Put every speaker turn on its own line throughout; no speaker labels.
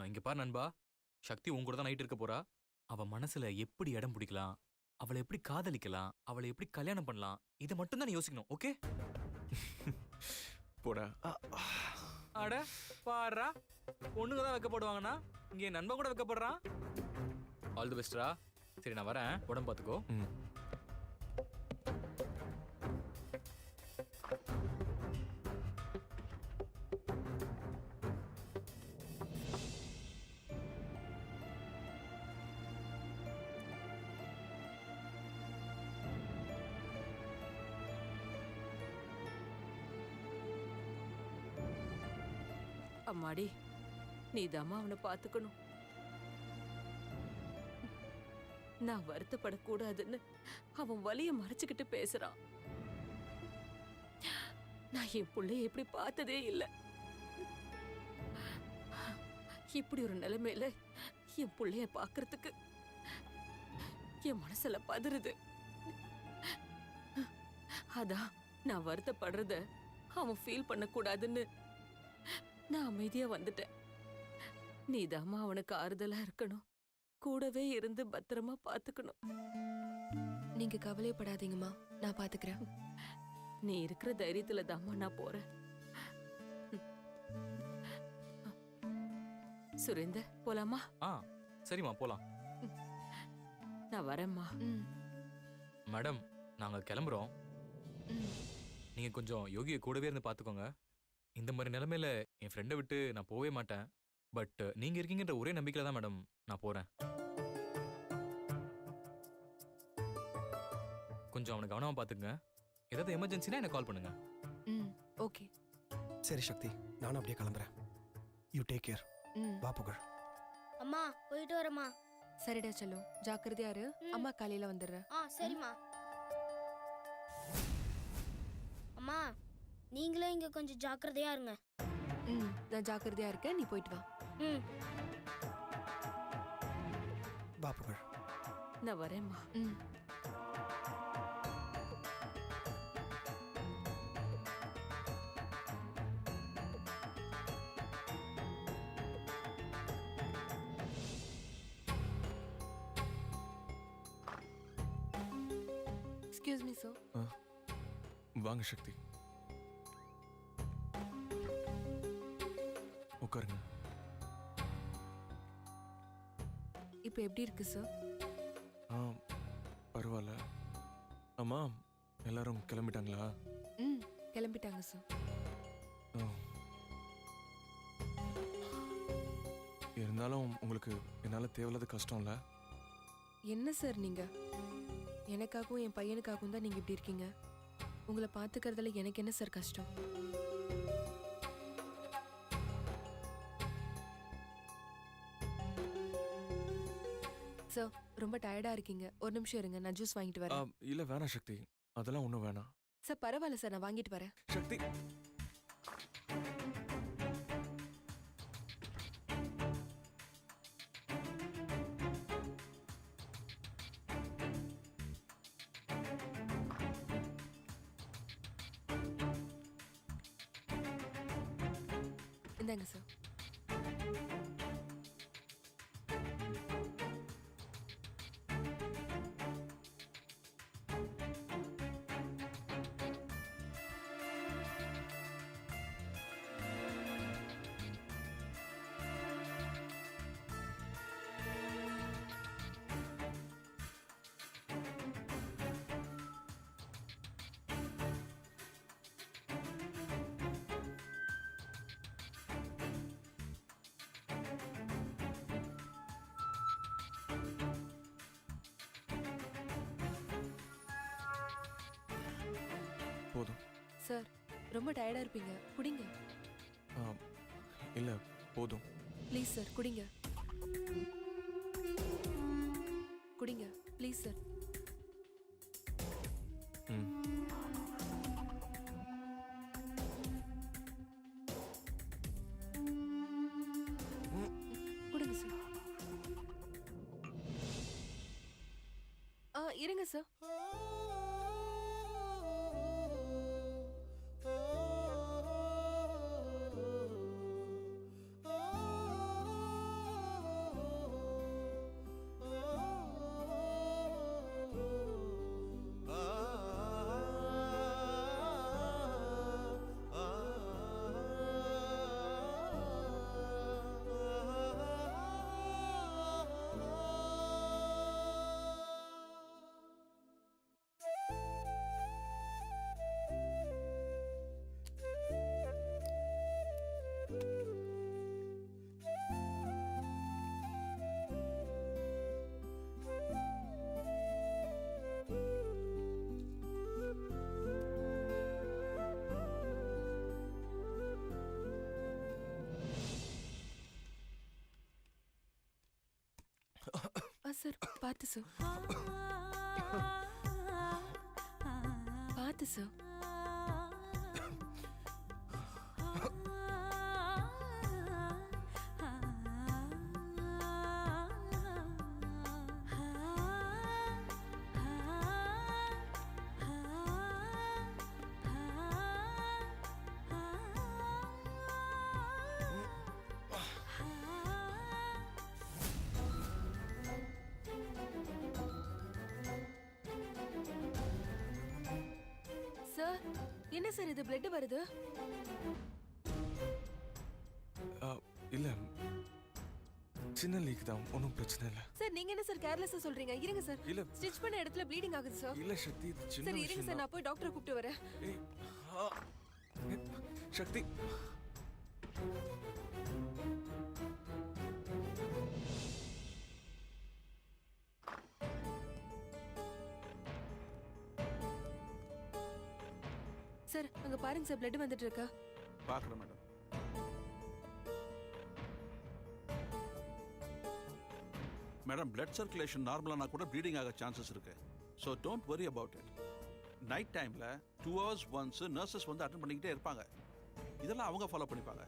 இங்க பாரு நண்பா, சக்தி உன் கூட தான் நைட் இருக்க போறா. அவ மனசுல எப்படி இடம் பிடிக்கலாம், அவளை எப்படி காதலிக்கலாம், அவளை எப்படி கல்யாணம் பண்ணலாம், இதை மட்டும் தான் நீ யோசிக்கணும். ஓகே?
போடா.
அட பாருடா, பொண்ணுங்க தான் வைக்கப்படுவாங்கன்னா இங்க என் நண்பன் கூட வைக்கப்படுறான். All the பெஸ்ட்ரா. சரி நான் வரேன், உடம்பு பார்த்துக்கோ.
அம்மாடி, நீதாம்மா அவனை பாத்துக்கணும். நான் வருத்தப்படக்கூடாதுன்னு அவன் வலிய மறைச்சுக்கிட்டு பேசுறான். நான் என் புள்ளைய எப்படி பார்த்ததே இல்ல. இப்படி ஒரு நிலைமையில என் புள்ளைய பாக்குறதுக்கு என் மனசுல பதறுது. அதான் நான் வருத்தப்படுறத அவன் ஃபீல் பண்ணக்கூடாதுன்னு நான் அமைதியா வந்துட்டேன். நீதாம்மா அவனுக்கு ஆறுதலா இருக்கணும், கூடவே இருந்து பத்திரமா பாத்துக்கணும்.
நீங்க கவலைப்படாதீங்கம்மா, நான் பாத்துக்கிறேன்.
நீ இருக்கிற தைரியத்துல தாம்மா நான் போறேன். சுரேந்தர், போலாமா?
சரிம்மா போலாம்.
நான் வரேம்மா.
மேடம், நாங்க கிளம்புறோம். நீங்க கொஞ்சம் யோகியை கூடவே இருந்து பாத்துக்கோங்க. இந்த மாதிரி நிலைமையில என் ஃப்ரெண்டை விட்டு நான் போவே மாட்டேன். பட் நீங்க இருக்கீங்கன்ற ஒரே நம்பிக்கையில தான் மேடம் நான் போறேன். கொஞ்சம் அவனை கவனமா பாத்துக்கங்க. ஏதாவது எமர்ஜென்சினா எனக்கு கால் பண்ணுங்க.
ஓகே.
சரி சக்தி, நானும் அப்படியே கிளம்புறேன். You take care. வா புகழ்.
அம்மா போயிட்டு வரமா.
சரிடா செல்லம், ஜாக்கிரதையா இரு. அம்மா காலையில வந்துடுறேன்.
சரிம்மா. அம்மா நீங்களும் இங்க கொஞ்சம் ஜாக்கிரதையா இருங்க.
நான் ஜாக்கிரதையா இருக்கேன், நீ போயிட்டு வா.
வா புகழ்.
நான் வரேம்மா.
Excuse me sir.
வாங்க சக்தி, உட்காருங்க.
இப்போ எப்படி இருக்கு சார்?
பரவாயில்ல. அம்மா எல்லாரும் கிளம்பிட்டாங்களா?
கிளம்பிட்டாங்க சார்.
இருந்தாலும் உங்களுக்கு என்னால தேவையில்லாத கஷ்டம் இல்ல?
என்ன சார் நீங்க? எனக்காகவும் என் பையனுக்காகவும் தான் நீங்க இப்படி இருக்கீங்க. உங்களை பாத்துக்கிறதுல எனக்கு என்ன சார் கஷ்டம்? சார், ரொம்ப டயர்டா இருக்கீங்க, ஒரு நிமிஷம் இருங்க, நான் ஜூஸ் வாங்கிட்டு வரேன்.
இல்ல வேணாம் சக்தி, அதெல்லாம் ஒண்ணும் வேணாம்.
சார் பரவாயில்ல சார், நான் வாங்கிட்டு வரேன்.
சக்தி,
இந்தாங்க சார்.
போதும்.
சார், ரொம்ப டயர்டா இருப்பீங்க, குடிங்க.
இல்ல போதும்.
ப்ளீஸ் சார், குடிங்க. குடிங்க ப்ளீஸ் சார். குடிங்க சார். இருங்க சார். சார் பார்த்து சார் பார்த்து சார். சார் என்ன சார் இது பிளட் வருது?
இல்ல சின்ன லீக் தான், ஒன்றும் பிரச்சனை இல்லை.
சார் நீங்க என்ன சார் கேர்லெஸ்ஸா சொல்றீங்க? இருங்க சார்,
இல்ல
ஸ்டிச் பண்ண இடத்துல ப்ளீடிங் ஆகுது சார்.
இல்ல சக்தி, இது சின்ன
சார் இருங்க
விஷயம்
சார்,
தான்.
நான் போய் டாக்டரை கூப்பிட்டு வரேன்.
ஏய், ஆ, சக்தி
சார் அங்க பாருங்க சார், பிளட் வந்துட்டு இருக்கா?
பார்க்குறேன் மேடம். மேடம், பிளட் சர்க்குலேஷன் நார்மலானா கூட ப்ளீடிங் ஆக சான்சஸ் இருக்கு. So don't worry about it. Night டைமில் 2 hours ஒன்ஸ் நர்சஸ் வந்து அட்டன் பண்ணிக்கிட்டே இருப்பாங்க. இதெல்லாம் அவங்க ஃபாலோ பண்ணிப்பாங்க.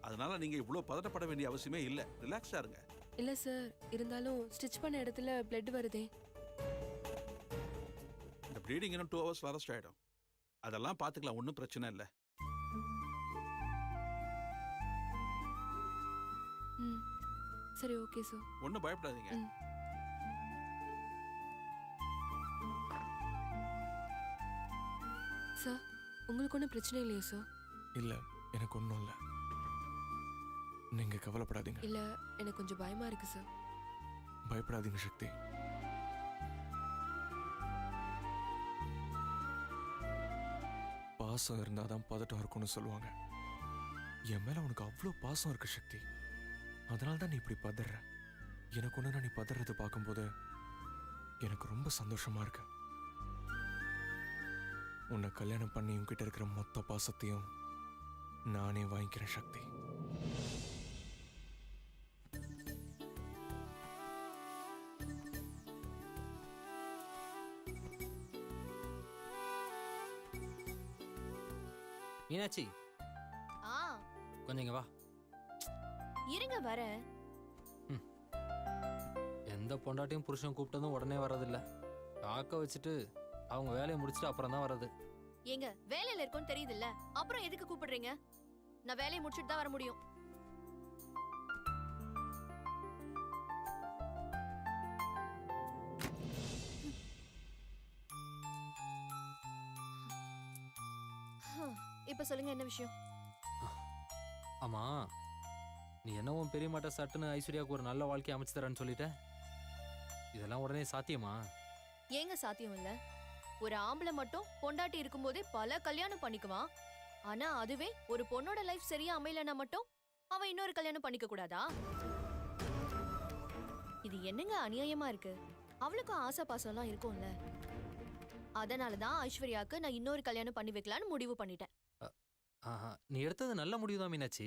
அதனால நீங்கள் இவ்வளோ பதட்டப்பட வேண்டிய அவசியமே இல்லை. ரிலாக்ஸாக இருங்க.
இல்ல சார், இருந்தாலும் ஸ்டிச் பண்ண இடத்துல பிளட் வருதே.
இந்த ப்ளீடிங் இன்னும் 2 hours அரெஸ்ட் ஆகிடும். அதெல்லாம் பார்த்துக்கலாம், ஒன்றும் பிரச்சனை இல்லை.
ம் சரி, ஓகே சார்.
ஒன்றும் பயப்படாதீங்க.
ம். சார் உங்களுக்கு ஒன்றும் பிரச்சனை இல்லையா சார்?
இல்ல எனக்கு ஒன்றும் இல்லை, நீங்க கவலைப்படாதீங்க.
இல்ல எனக்கு கொஞ்சம் பயமா இருக்கு சார்.
பயப்படாதீங்க சக்தி. பாசம் இருந்தாதான் பதட்டம் இருக்கும்னு சொல்லுவாங்க. என் மேல உனக்கு அவ்வளோ பாசம் இருக்கு சக்தி, அதனால தான் நீ இப்படி பதற. எனக்கு ஒன்று, நீ பதறதை பார்க்கும்போது எனக்கு ரொம்ப சந்தோஷமா இருக்கு. உன்னை கல்யாணம் பண்ணி உன்கிட்ட இருக்கிற மொத்த பாசத்தையும் நானே வாங்கிக்கிறேன் சக்தி.
மீனாட்சி,
ஆ
கொஞ்சம் இங்க வா.
இருங்க வரேன்.
எந்த பொண்டாட்டியும் புருஷன் கூப்பிட்டதும் உடனே வர்றதில்ல. காக்க வச்சுட்டு அவங்க வேலையை முடிச்சுட்டு அப்புறம் தான் வர்றது.
ஏங்க வேலையில இருக்கோன்னு தெரியுதுல்ல, அப்புறம் எதுக்கு கூப்பிடுறீங்க? நான் வேலையை முடிச்சிட்டு தான் வர முடியும். இப்ப சொல்லுங்க, என்ன விஷயம்?
ஆமா, நீ என்னவும் பெரிய மாட்ட சட்டுன்னு ஐஸ்வர்யாவுக்கு ஒரு நல்ல வாழ்க்கையை அமைச்சு தரேன்னு சொல்லிட்ட. இதெல்லாம் உடனே சாத்தியமா?
ஏங்க சாத்தியம் இல்ல? ஒரு ஆம்பளை மட்டும் பொண்டாட்டி இருக்கும்போதே பல கல்யாணம் பண்ணிக்குவான். ஆனா அதுவே ஒரு பொண்ணோட லைஃப் சரியா அமையலன்னா மட்டும் அவன் இன்னொரு கல்யாணம் பண்ணிக்க கூடாதா? இது என்னங்க அநியாயமா இருக்கு? அவளுக்கும் ஆசை பாசம்லாம் இருக்கும்ல. அதனாலதான் ஐஸ்வர்யாவுக்கு நான் இன்னொரு கல்யாணம் பண்ணி வைக்கலான்னு முடிவு பண்ணிட்டேன்.
ஆஹா, நீ எடுத்தது நல்ல முடிவு தான் மீனாட்சி.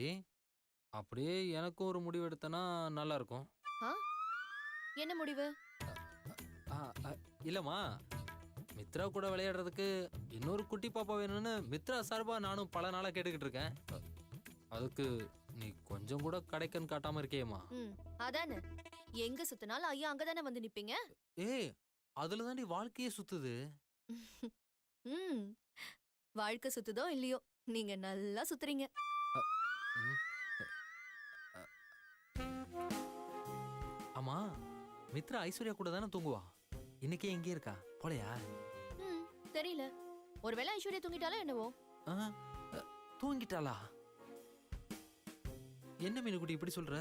அப்படியே எனக்கும் ஒரு முடிவு எடுத்தனா நல்லா இருக்கும்.
என்ன முடிவு?
இல்லம்மா, மித்ரா கூட விளையாடுறதுக்கு இன்னொரு குட்டி பாப்பா வேணும்னு மித்ரா சார்பா நானும் பல நாளா கேட்டுக்கிட்டு இருக்கேன். அதுக்கு நீ கொஞ்சம் கூட கடைக்கன் காட்டாம இருக்கேம்மா.
அதானே, எங்க சுத்தினாலும் ஐயா அங்கதானே வந்து நிப்பீங்க.
ஏய், அதுல தாண்டி வாழ்க்கையே சுத்துது.
வாழ்க்கை சுத்துதோ இல்லையோ, நீங்க நல்லா சுத்துறீங்க.
ஆமா, மித்ரா ஐஸ்வர்யா கூட தானே தூங்குவா. இன்னைக்கே எங்கே இருக்கா? போலையா?
தெரியல, ஒருவேளை ஐஸ்வர்யா தூங்கிட்டாலும் என்னவோ.
தூங்கிட்டாளா? என்ன மீனுக்குட்டி இப்படி சொல்ற?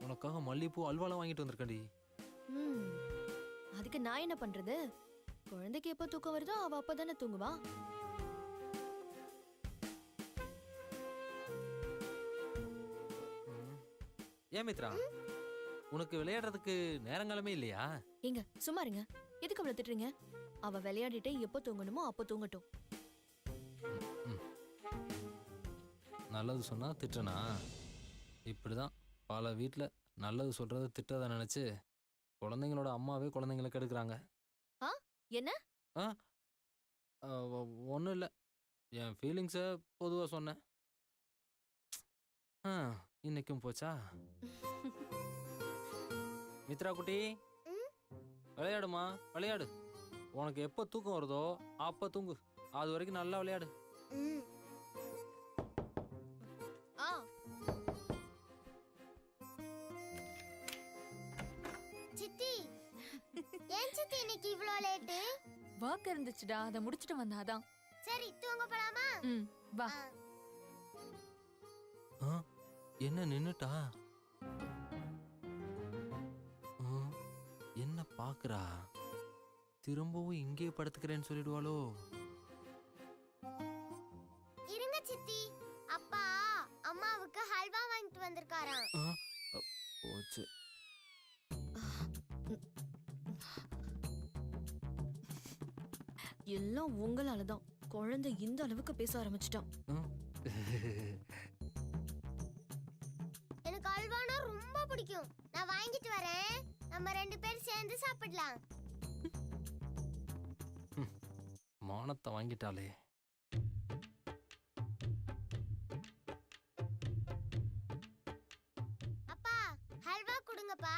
உனக்காக மல்லிப்பூ அல்வாலாம் வாங்கிட்டு வந்திருக்கேன்டி.
அதுக்கு நான் என்ன பண்றது? குழந்தைக்கு எப்ப தூக்கம் வருதோ அவ அப்பதானே தூங்குவா.
ஏன் மித்ரா, உனக்கு விளையாடுறதுக்கு நேரங்காலமே இல்லையா?
ஏங்க சும்மா இருங்க, எதுக்கு அவளை திட்டுறீங்க? அவ விளையாடிட்டு எப்போ தூங்கணுமோ அப்போ தூங்கட்டும்.
நல்லது சொன்னா திட்டனா? இப்படிதான் பல வீட்டில் நல்லது சொல்றத திட்டதை நினைச்சு குழந்தைங்களோட அம்மாவே குழந்தைங்களை கெடுக்குறாங்க.
என்ன?
ஒன்றும் இல்லை, என் ஃபீலிங்ஸை பொதுவாக சொன்னேன். இன்னைக்கும் போச்சா? மித்ரா குட்டி, விளையாடுமா, விளையாடு. உனக்கு எப்போ தூக்கம் வருதோ அப்போ தூங்கு. அது வரைக்கும் நல்லா விளையாடு.
ம்.
ஆ
சித்தி ஏன் சித்தி இன்னைக்கு இவ்ளோ லேட்டு?
ஒர்க் இருந்துச்சுடா, அதை முடிச்சிட்டு வந்தாதான்.
சரி தூங்க போலாமா?
ம், வா.
என்ன நின்னுட்டா? என்ன பாக்குறா? திரும்பவும் இங்கே படுத்துக்கிறேன்னு சொல்லிடுவாளோ?
இருங்க சித்தி, அப்பா அம்மாவுக்கு ஹல்வா வாங்கிட்டு வந்திருக்காராம்.
போச்சு.
எல்லாம் உங்களாலதான். குழந்தை இந்த அளவுக்கு பேச ஆரம்பிச்சிட்டான்.
எனக்கு ஹல்வானா ரொம்ப பிடிக்கும். நான் வாங்கிட்டு வரேன். நம்ம 2 பேரும் சேர்ந்து சாப்பிடலாம்.
மானத்தை வாங்கிட்டாளே.
அப்பா ஹல்வா கொடுங்கப்பா.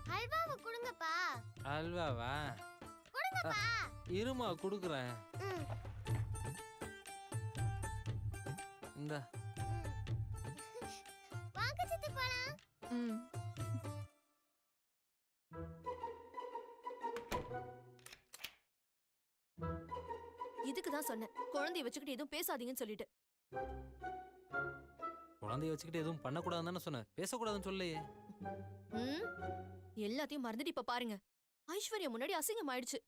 ஹல்வாவை கொடுங்கப்பா.
அல்வாவா?
கொடுங்கப்பா.
இருமா கொடுக்குறேன்.
ம்.
இந்த
வாங்க சித்தி போலாம்.
ம்.
இதுக்கு தான் சொன்னேன், குழந்தைய வச்சுக்கிட்டு எதுவும் பேசாதீங்கன்னு சொல்லிட்டு.
குழந்தைய வச்சுக்கிட்டு எதுவும் பண்ணக்கூடாதுன்னு தானே சொன்னேன், பேசக்கூடாதுன்னு சொல்லலையே.
ம், எல்லாத்தையும் மறந்துட்டு இப்ப பாருங்க, ஐஸ்வர்யா முன்னாடி அசிங்கம் ஆயிடுச்சு.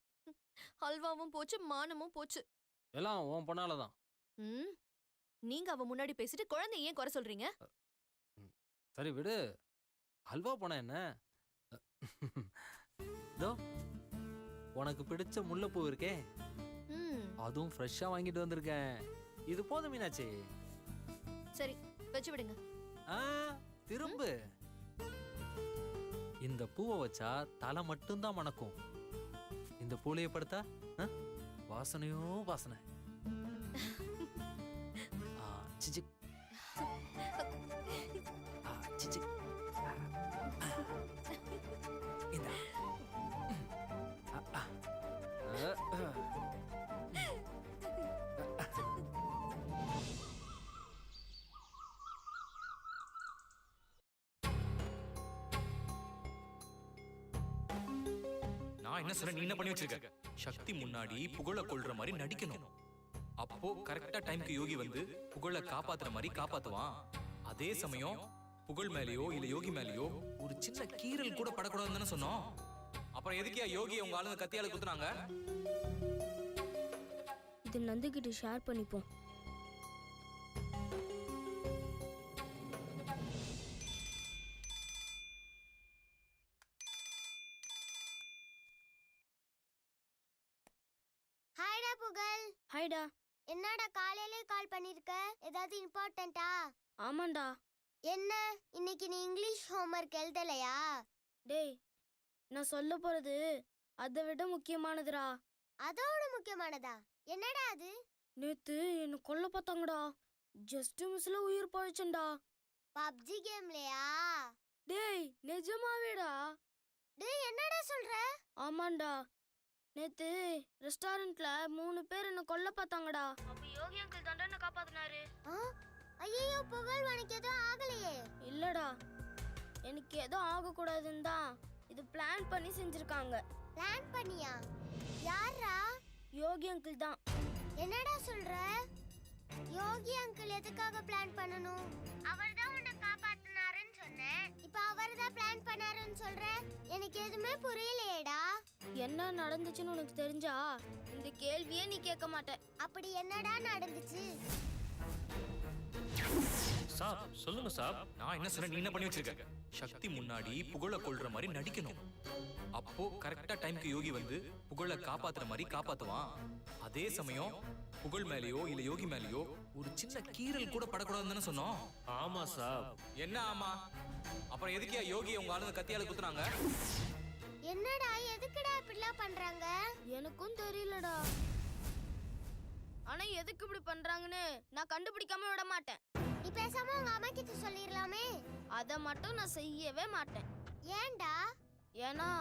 ஹல்வாவும் போச்சு, மானமும் போச்சு.
எல்லாம் உன் பொண்ணாலதான்.
ம், நீங்க அவ முன்னாடி பேசிட்டு குழந்தைய ஏன் குறை சொல்றீங்க?
சரி விடு, ஹல்வா போனா என்ன? இதோ உனக்கு பிடிச்ச முல்லைப்பூ இருக்கே,
ம்,
அதுவும் ஃப்ரெஷ்ஷா வாங்கிட்டு வந்திருக்கேன். இது போதும் மீனாட்சி.
சரி வச்சு விடுங்க.
திரும்பு. இந்த பூவை வச்சா தலை மட்டும்தான் மணக்கும். இந்த பூலையை படுத்தா வாசனையோ வாசனை. சிச்சி சிச்சி. இந்தா.
நான் என்ன சொல்றேன், நீ என்ன பண்ணி வச்சிருக்க? சக்தி முன்னாடி புகழ கொள்ற மாதிரி நடிக்கணும். அப்போ கரெக்டா டைம்க்கு யோகி வந்து புகழ காப்பாத்துற மாதிரி காப்பாத்துவான். அதே சமயம் புகழ் மேலயோ இல்ல யோகி மேலயோ ஒரு சின்ன கீறல் கூட படக்கூடாதுன்னு தானே சொன்னோம். அப்புறம் எதுக்கே யோகி உங்க ஆளுங்க கத்தியால குத்துனாங்க?
இது நந்துகிட்ட ஷேர் பண்ணிப்போம். ஹாய்டா புகழ். ஹாய்டா. என்னடா காலையிலே கால் பண்ணிருக்க? ஏதாவது இம்பார்ட்டன்ட்டா? ஆமாண்டா. என்ன இன்னைக்கு நீ இங்கிலீஷ் ஹோம்வொர்க் எழுதலையா? டேய், நான் சொல்ல போறது அதை விட முக்கியமானதுடா. அதோட முக்கியமானதா? என்னடா அது? நேத்து என்ன கொல்ல பார்த்தாங்கடா. ஜஸ்ட் மிஸ்ல உயிர் போயிடுச்சுடா. பப்ஜி கேம்லயா? டேய் நிஜமாவேடா? டேய் என்னடா சொல்ற? ஆமாண்டா. நேத்து ரெஸ்டாரண்ட்ல 3 பேர் என்ன கொல்ல பார்த்தாங்கடா. அப்ப யோகி அங்கிள் தான்டா என்ன காப்பாத்துனாரு. ஐயோ புகழ், உனக்கு எதுவும் ஆகலையே? இல்லடா, எனக்கு எதுவும் ஆக கூடாதுன்னு தான் இது பிளான் பண்ணி செஞ்சிருக்காங்க. பிளான் பண்ணியா? யாரா? யோகி அங்கிள் தான். என்னடா சொல்ற? யோகி அங்கிள் எதுக்காக பிளான் பண்ணனும்? அவர்தான் உன்னை காப்பாத்துனாருன்னு சொன்னேன். இப்போ அவர்தான் பிளான் பண்ணாருன்னு சொல்ற? எனக்கு எதுவுமே புரியலையேடா. என்ன நடந்துச்சுன்னு உனக்கு தெரிஞ்சா இந்த கேள்வியே நீ கேட்க மாட்ட. அப்படி என்னடா நடந்துச்சு?
சார் சொல்லுங்க சார். நான் என்ன சொல்றேன், நீ என்ன பண்ணி வச்சிருக்க? சக்தி முன்னாடி புகழ கொள்ற மாதிரி நடிக்கணும். அப்போ கரெக்டா டைம்க்கு யோகி வந்து புகழ காப்பாத்துற மாதிரி காப்பாத்துவான். அதே சமயம் புகழ் மேலேயோ இல்ல யோகி மேலேயோ ஒரு சின்ன கீறல் கூட படக்கூடாதுன்னு தானே சொன்னோம்.
ஆமா சார்.
என்ன ஆமா? அப்புறம் எதுக்கியா யோகி உங்க ஆளுங்க கத்தியால குத்துறாங்க?
என்னடா எதுக்குடா இப்படிலாம் பண்றாங்க? எனக்கும் தெரியலடா. ஆனா எதுக்கு இப்படி பண்றாங்கன்னு நான் கண்டுபிடிக்காம விட மாட்டேன். நீ பேசாம உங்க அம்மா கிட்ட சொல்லிரலாமே. அத மட்டும் நான் செய்யவே மாட்டேன். ஏன்டா? ஏன்னா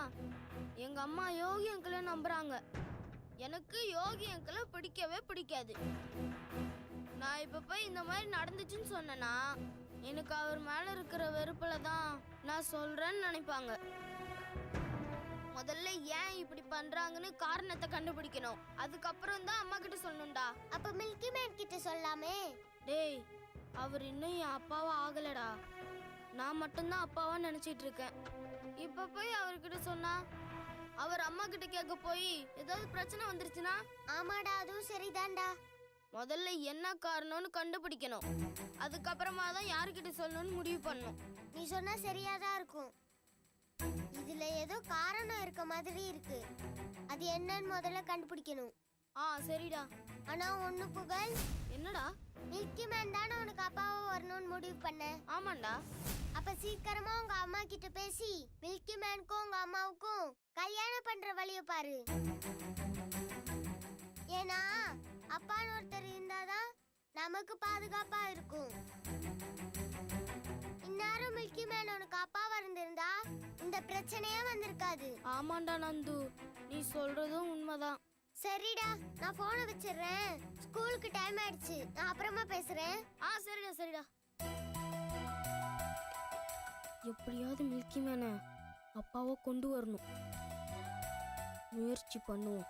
எங்க அம்மா யோகி அங்கிளை நம்புறாங்க. எனக்கு யோகி அங்கிளை பிடிக்கவே பிடிக்காது. நான் இப்ப போய் இந்த மாதிரி நடந்துச்சுன்னு சொன்னேன்னா எனக்கு அவர் மேல இருக்கிற வெறுப்புல தான் நான் சொல்றேன்னு நினைப்பாங்க. முதல்ல ஏன் இப்படி பண்றாங்கன்னு காரணத்தை கண்டுபிடிக்கணும். அதுக்கப்புறம் தான் அம்மா கிட்ட சொல்லணும்டா. அப்ப மில்கி மேன் கிட்ட சொல்லாமே. டேய், அவர் இன்னும் என் அப்பாவா ஆகலடா. நான் மட்டும்தான் அப்பாவா நினைச்சிட்டு இருக்கேன். இப்ப போய் அவர்கிட்ட சொன்னா அவர் அம்மா கிட்ட கேட்க போய் ஏதாவது பிரச்சனை வந்துருச்சுன்னா? ஆமாடா, அதுவும் சரிதான்டா. முதல்ல என்ன காரணம்னு கண்டுபிடிக்கணும். அதுக்கப்புறமா தான் யாருக்கிட்ட சொல்லணும்னு முடிவு பண்ணணும். நீ சொன்னா சரியாதான் இருக்கும். இதுல ஏதோ காரணம் இருக்க மாதிரி இருக்கு. அது என்னன்னு முதல்ல கண்டுபிடிக்கணும். சரிடா. ஆனா ஒண்ணு புகழ். என்னடா? மில்கி மேன் தானே உனக்கு அப்பாவா வரணும்னு முடிவு பண்ண. ஆமாண்டா. அப்ப சீக்கிரமா உங்க அம்மா கிட்ட பேசி மில்கி மேனுக்கும் உங்க அம்மாவுக்கும் கல்யாணம் பண்ற வழிய பாரு. ஏன்னா அப்பான்னு ஒருத்தர் இருந்தாதான் நமக்கு பாதுகாப்பா இருக்கும். இந்நேரம் மில்கி மேன் உனக்கு அப்பாவா இருந்திருந்தா இந்த பிரச்சனையே வந்திருக்காது. ஆமாண்டா நந்து, நீ சொல்றதும் உண்மைதான். சரிடா, நான் போனை வச்சிடுறேன். ஸ்கூலுக்கு டைம் ஆயிடுச்சு. நான் அப்புறமா பேசுறேன். சரிடா சரிடா. எப்படியாவது மில்கி மேனை அப்பாவை கொண்டு வரணும். முயற்சி பண்ணுவோம்.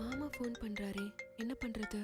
மாமா ஃபோன் பண்றாரே, என்ன பண்றது?